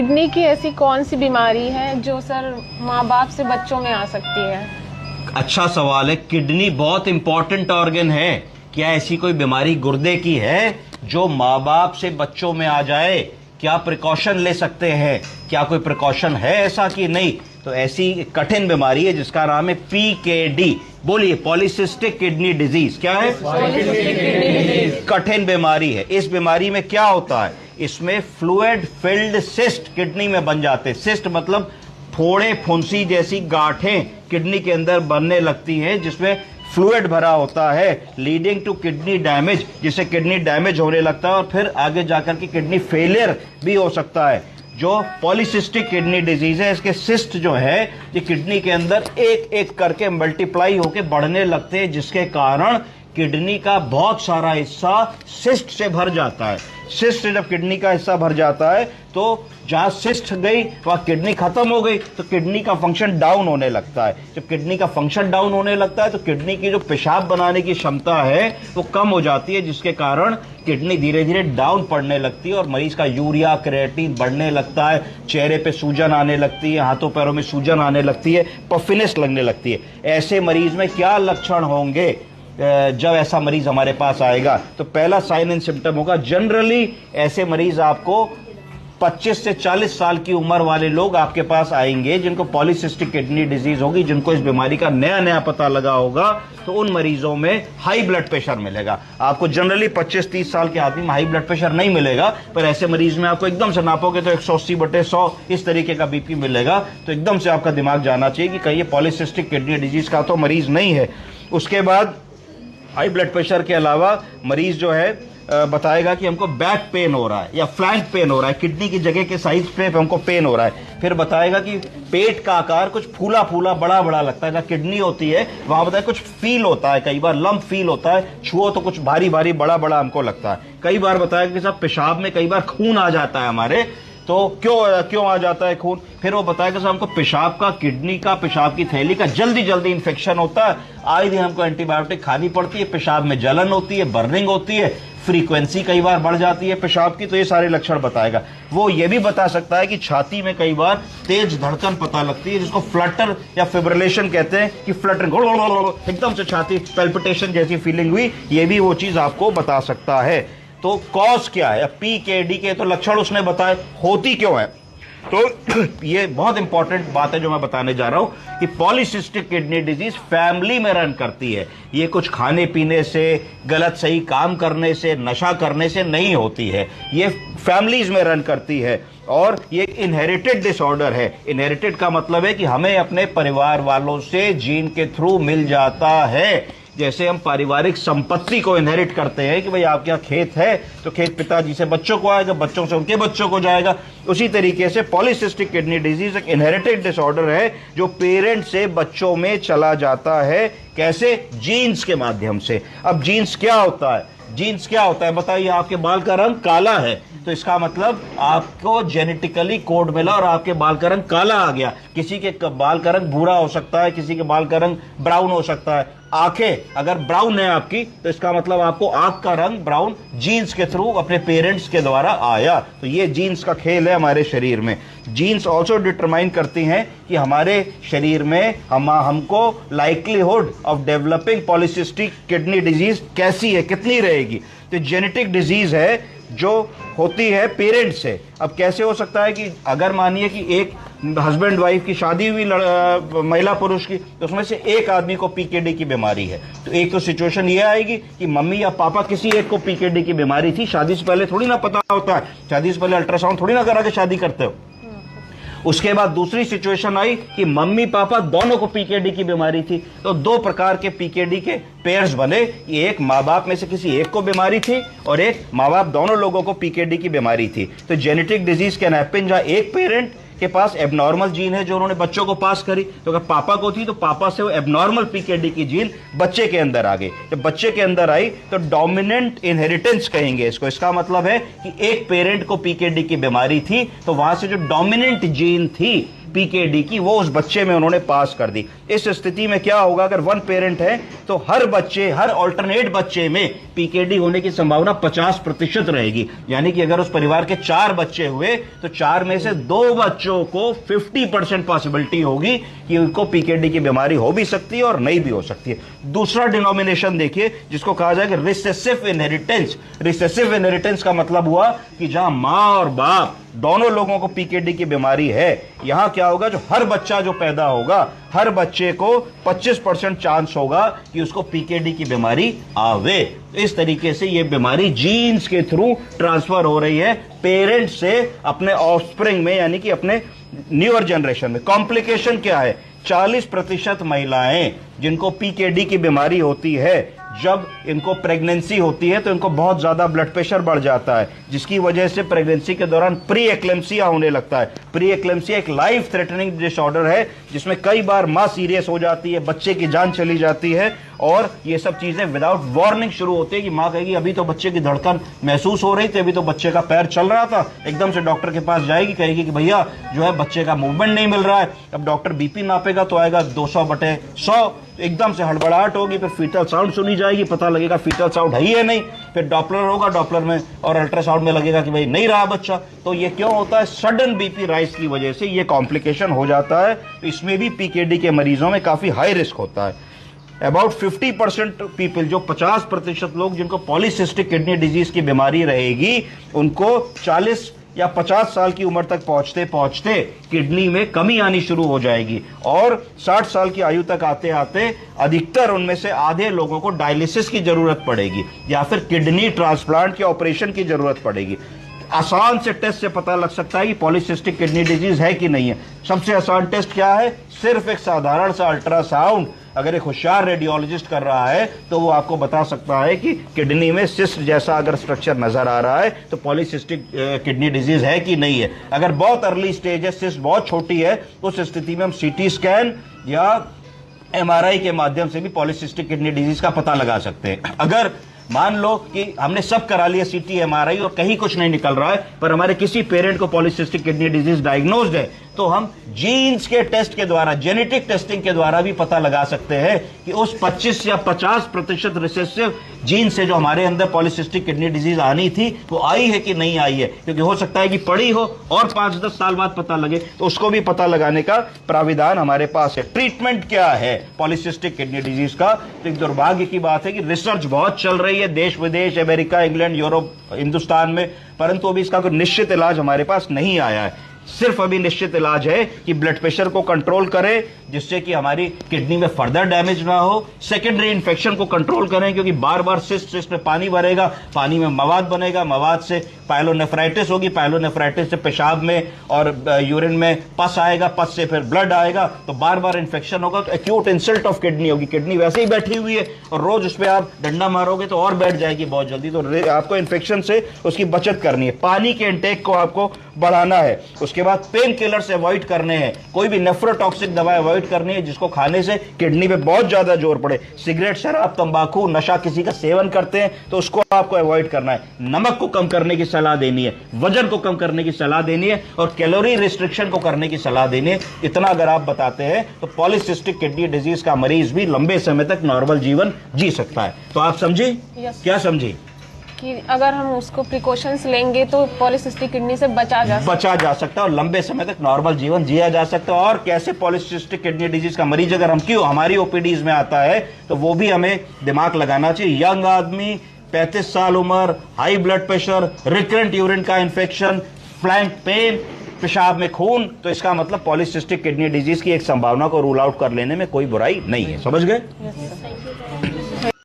Kidney की ऐसी कौन सी बीमारी है जो सर माँ बाप से बच्चों में आ सकती है? अच्छा सवाल है। किडनी बहुत इंपॉर्टेंट ऑर्गन है। क्या ऐसी कोई बीमारी गुर्दे की है जो माँ बाप से बच्चों में आ जाए? क्या प्रिकॉशन ले सकते हैं? क्या कोई प्रिकॉशन है ऐसा कि नहीं? तो ऐसी कठिन बीमारी है जिसका नाम है पीकेडी। बोलिए, पॉलीसिस्टिक किडनी डिजीज। क्या है? Polycystic kidney disease. कठिन बीमारी है। इस बीमारी में क्या होता है? इसमें फ्लूइड फिल्ड सिस्ट किडनी में बन जाते हैं। सिस्ट मतलब फोड़े फुंसी जैसी गांठें किडनी के अंदर बनने लगती हैं जिसमें फ्लूइड भरा होता है, लीडिंग टू किडनी डैमेज, जिससे किडनी डैमेज होने लगता है और फिर आगे जाकर के किडनी फेलियर भी हो सकता है। जो पॉलीसिस्टिक किडनी डिजीज है, इसके सिस्ट जो है ये किडनी के अंदर एक एक करके मल्टीप्लाई होकर बढ़ने लगते हैं, जिसके कारण किडनी का बहुत सारा हिस्सा सिस्ट से भर जाता है। सिस्ट से जब किडनी का हिस्सा भर जाता है तो जहां सिस्ट गई वहां किडनी खत्म हो गई, तो किडनी का फंक्शन डाउन होने लगता है। जब किडनी का फंक्शन डाउन होने लगता है तो किडनी की जो पेशाब बनाने की क्षमता है वो कम हो जाती है, जिसके कारण किडनी धीरे धीरे डाउन पड़ने लगती है और मरीज का यूरिया क्रिएटिन बढ़ने लगता है, चेहरे पे सूजन आने लगती है, हाथों पैरों में सूजन आने लगती है, पफिनेस लगने लगती है। ऐसे मरीज में क्या लक्षण होंगे जब ऐसा मरीज हमारे पास आएगा? तो पहला साइन एंड सिम्टम होगा, जनरली ऐसे मरीज आपको 25 से 40 साल की उम्र वाले लोग आपके पास आएंगे जिनको पॉलीसिस्टिक किडनी डिजीज होगी, जिनको इस बीमारी का नया नया पता लगा होगा। तो उन मरीजों में हाई ब्लड प्रेशर मिलेगा आपको। जनरली 25-30 साल के आदमी में हाई ब्लड प्रेशर नहीं मिलेगा, पर ऐसे मरीज में आपको एकदम से नापोगे तो 180/100 इस तरीके का बीपी मिलेगा। तो एकदम से आपका दिमाग जाना चाहिए कि कहीं ये पॉलीसिस्टिक किडनी डिजीज का तो मरीज नहीं है। उसके बाद हाई ब्लड प्रेशर के अलावा मरीज जो है बताएगा कि हमको बैक पेन हो रहा है या फ्लैंक पेन हो रहा है, किडनी की जगह के साइज पे हमको पेन हो रहा है। फिर बताएगा कि पेट का आकार कुछ फूला फूला बड़ा बड़ा लगता है, जहाँ किडनी होती है वहां बताए कुछ फील होता है, कई बार लंप फील होता है, छुओ तो कुछ भारी भारी बड़ा बड़ा हमको लगता है। कई बार बताएगा कि साहब पेशाब में कई बार खून आ जाता है हमारे, तो क्यों आ जाता है खून? फिर वो बताएगा सर हमको पेशाब का, किडनी का, पेशाब की थैली का जल्दी जल्दी इन्फेक्शन होता है, आए दिन हमको एंटीबायोटिक खानी पड़ती है, पेशाब में जलन होती है, बर्निंग होती है, फ्रीक्वेंसी कई बार बढ़ जाती है पेशाब की। तो ये सारे लक्षण बताएगा। वो ये भी बता सकता है कि छाती में कई बार तेज धड़कन पता लगती है, जिसको फ्लटर या फिब्रिलेशन कहते हैं, कि फ्लटर एकदम से छाती पैल्पिटेशन जैसी फीलिंग हुई, ये भी वो चीज आपको बता सकता है। तो कॉज क्या है? पीकेडी के तो लक्षण उसने बताए, होती क्यों है? तो ये बहुत इंपॉर्टेंट बात है जो मैं बताने जा रहा हूं कि पॉलीसिस्टिक किडनी डिजीज फैमिली में रन करती है। ये कुछ खाने पीने से, गलत सही काम करने से, नशा करने से नहीं होती है, ये फैमिलीज में रन करती है और ये इनहेरिटेड डिसऑर्डर है। इनहेरिटेड का मतलब है कि हमें अपने परिवार वालों से जीन के थ्रू मिल जाता है। जैसे हम पारिवारिक संपत्ति को इनहेरिट करते हैं कि भाई आपके यहाँ खेत है तो खेत पिताजी से बच्चों को आएगा, बच्चों से उनके बच्चों को जाएगा, उसी तरीके से पॉलीसिस्टिक किडनी डिजीज एक इनहेरिटेड डिसऑर्डर है जो पेरेंट से बच्चों में चला जाता है। कैसे? जीन्स के माध्यम से। अब जीन्स क्या होता है? जीन्स क्या होता है बताइए? आपके बाल का रंग काला है तो इसका मतलब आपको जेनेटिकली कोड मिला और आपके बाल का रंग काला आ गया। किसी के बाल का रंग भूरा हो सकता है, किसी के बाल का रंग ब्राउन हो सकता है। आंखें अगर ब्राउन है आपकी तो इसका मतलब आपको आंख का रंग ब्राउन जीन्स के थ्रू अपने पेरेंट्स के द्वारा आया। तो ये जीन्स का खेल है हमारे शरीर में। जीन्स ऑल्सो डिटरमाइन करती हैं कि हमारे शरीर में हमको likelihood of developing polycystic kidney disease कैसी है, कितनी रहेगी। तो जेनेटिक डिजीज है जो होती है पेरेंट्स से। अब कैसे हो सकता है कि अगर मानिए कि एक हस्बैंड वाइफ की शादी हुई महिला पुरुष की, तो उसमें से एक आदमी को पीकेडी की बीमारी है, तो एक तो सिचुएशन ये आएगी कि मम्मी या पापा किसी एक को पीकेडी की बीमारी थी, शादी से पहले थोड़ी ना पता होता है, शादी से पहले अल्ट्रासाउंड थोड़ी ना करा के शादी करते हो। उसके बाद दूसरी सिचुएशन आई कि मम्मी पापा दोनों को पीकेडी की बीमारी थी, तो दो प्रकार के पीकेडी के पेयर्स बने। एक माँ बाप में से किसी एक को बीमारी थी और एक माँ बाप दोनों लोगों को पीकेडी की बीमारी थी। तो जेनेटिक डिजीज कैन हैपन जहां एक पेरेंट के पास एबनॉर्मल जीन है जो उन्होंने बच्चों को पास करी, तो अगर पापा को थी तो पापा से वो एबनॉर्मल पीकेडी की जीन बच्चे के अंदर आ गई। जब बच्चे के अंदर आई तो डोमिनेंट इनहेरिटेंस कहेंगे इसको। इसका मतलब है कि एक पेरेंट को पीकेडी की बीमारी थी तो वहां से जो डोमिनेंट जीन थी पीकेडी की वो उस बच्चे में उन्होंने पास कर दी। इस स्थिति में क्या होगा, अगर वन पेरेंट है तो हर ऑल्टरनेट बच्चे में पीकेडी होने की संभावना 50% रहेगी। यानी कि अगर उस परिवार के 4 बच्चे हुए तो 4 में से 2 बच्चों को 50% पॉसिबिलिटी होगी कि उनको पीकेडी की बीमारी हो भी सकती है और नहीं भी हो सकती है। दूसरा डिनोमिनेशन देखिए जिसको कहा जाएगा रिसेसिव इनहेरिटेंस। रिसेसिव इनहेरिटेंस का मतलब हुआ कि जहां मां और बाप दोनों लोगों को पीकेडी की बीमारी है, यहां क्या होगा, जो हर बच्चा जो पैदा होगा हर बच्चे को 25% चांस होगा कि उसको पीकेडी की बीमारी आवे। इस तरीके से यह बीमारी जीन्स के थ्रू ट्रांसफर हो रही है पेरेंट से अपने ऑफस्प्रिंग में, यानी कि अपने न्यूअर जनरेशन में। कॉम्प्लिकेशन क्या है, 40% महिलाएं जिनको पीकेडी की बीमारी होती है, जब इनको प्रेगनेंसी होती है तो इनको बहुत ज्यादा ब्लड प्रेशर बढ़ जाता है, जिसकी वजह से प्रेगनेंसी के दौरान प्री एक्लेम्सिया होने लगता है। प्री एक्लेम्सिया एक लाइफ थ्रेटनिंग डिसऑर्डर है जिसमें कई बार मां सीरियस हो जाती है, बच्चे की जान चली जाती है, और ये सब चीजें विदाउट वार्निंग शुरू होती है कि मां कहेगी अभी तो बच्चे की धड़कन महसूस हो रही थी, अभी तो बच्चे का पैर चल रहा था, एकदम से डॉक्टर के पास जाएगी, कहेगी कि भैया जो है बच्चे का मूवमेंट नहीं मिल रहा है। अब डॉक्टर बीपी नापेगा तो आएगा 200/100, एकदम से हड़बड़ाहट होगी, फिर फीटल साउंड सुनी जाएगी, पता लगेगा फीटल साउंड है ही है नहीं, फिर डॉपलर होगा, डॉपलर में और अल्ट्रासाउंड में लगेगा कि भाई नहीं रहा बच्चा। तो ये क्यों होता है, सडन बीपी राइज की वजह से ये कॉम्प्लिकेशन हो जाता है। तो इसमें भी पीकेडी के मरीजों में काफी हाई रिस्क होता है। अबाउट 50% पीपल, जो 50% लोग जिनको पॉलीसिस्टिक किडनी डिजीज की बीमारी रहेगी, उनको 40 या 50 साल की उम्र तक पहुंचते पहुंचते किडनी में कमी आनी शुरू हो जाएगी, और 60 साल की आयु तक आते आते अधिकतर उनमें से आधे लोगों को डायलिसिस की जरूरत पड़ेगी या फिर किडनी ट्रांसप्लांट के ऑपरेशन की जरूरत पड़ेगी। आसान से टेस्ट से पता लग सकता है कि पॉलीसिस्टिक किडनी डिजीज है कि नहीं है। सबसे आसान टेस्ट क्या है, सिर्फ एक साधारण सा अल्ट्रासाउंड अगर एक होशियार रेडियोलॉजिस्ट कर रहा है तो वो आपको बता सकता है कि किडनी में सिस्ट जैसा अगर स्ट्रक्चर नजर आ रहा है तो पॉलीसिस्टिक किडनी डिजीज है कि नहीं है। अगर बहुत अर्ली स्टेज है, सिस्ट बहुत छोटी है, उस स्थिति में हम सीटी स्कैन या एमआरआई के माध्यम से भी पॉलीसिस्टिक किडनी डिजीज का पता लगा सकते हैं। अगर मान लो कि हमने सब करा लिया सीटी एमआरआई और कहीं कुछ नहीं निकल रहा है, पर हमारे किसी पेरेंट को पॉलीसिस्टिक किडनी डिजीज डायग्नोज्ड है, तो हम जीन्स के टेस्ट के द्वारा, जेनेटिक टेस्टिंग के द्वारा भी पता लगा सकते हैं कि उस 25 या 50% रिसेसिव जीन से जो हमारे अंदर पॉलीसिस्टिक किडनी डिजीज आनी थी वो आई है कि नहीं आई है। क्योंकि हो सकता है कि पड़ी हो और 5-10 साल बाद पता लगे, तो उसको भी पता लगाने का प्राविधान हमारे पास है। ट्रीटमेंट क्या है पॉलीसिस्टिक किडनी डिजीज का, तो एक दुर्भाग्य की बात है कि रिसर्च बहुत चल रही है देश विदेश, अमेरिका, इंग्लैंड, यूरोप, हिंदुस्तान में, परंतु अभी इसका कोई निश्चित इलाज हमारे पास नहीं आया है। सिर्फ अभी निश्चित इलाज है कि ब्लड प्रेशर को कंट्रोल करें जिससे कि हमारी किडनी में फर्दर डैमेज ना हो, सेकेंडरी इन्फेक्शन को कंट्रोल करें क्योंकि बार बार सिस्ट में पानी भरेगा, पानी में मवाद बनेगा, मवाद से पायलोनेफ्राइटिस होगी, पायलोनेफ्राइटिस से पेशाब में और यूरिन में पस आएगा, पस से फिर ब्लड आएगा, तो बार बार इन्फेक्शन होगा, तो एक्यूट इंसल्ट ऑफ किडनी होगी। किडनी वैसे ही बैठी हुई है और रोज उस पर आप डंडा मारोगे तो और बैठ जाएगी बहुत जल्दी, तो आपको इन्फेक्शन से उसकी बचत करनी है। पानी के इंटेक को आपको बढ़ाना है, उसके बाद पेन किलर्स अवॉइड करने हैं, कोई भी नेफ्रोटॉक्सिक दवा अवॉइड करनी है जिसको खाने से किडनी पे बहुत ज्यादा जोर पड़े। सिगरेट, शराब, तंबाकू, नशा किसी का सेवन करते हैं तो उसको आपको अवॉइड करना है। नमक को कम करने की सलाह देनी है, वजन को कम करने की सलाह देनी है और कैलोरी रिस्ट्रिक्शन को करने की सलाह देनी है। इतना अगर आप बताते हैं तो पॉलीसिस्टिक किडनी डिजीज का मरीज भी लंबे समय तक नॉर्मल जीवन जी सकता है। तो आप समझे? क्या समझे? कि अगर हम उसको प्रिकॉशंस लेंगे तो पॉलीसिस्टिक किडनी से बचा जा सकता है और लंबे समय तक नॉर्मल जीवन जिया जा सकता है। और कैसे पॉलीसिस्टिक किडनी डिजीज का मरीज अगर हम क्यों हमारी ओपीडीज में आता है तो वो भी हमें दिमाग लगाना चाहिए। यंग आदमी, 35 साल उम्र, high blood pressure, recurrent urine का इन्फेक्शन, फ्लैंक पेन, पेशाब में खून, तो इसका मतलब पॉलीसिस्टिक किडनी डिजीज की एक संभावना को रूल आउट कर लेने में कोई बुराई नहीं है। समझ गए?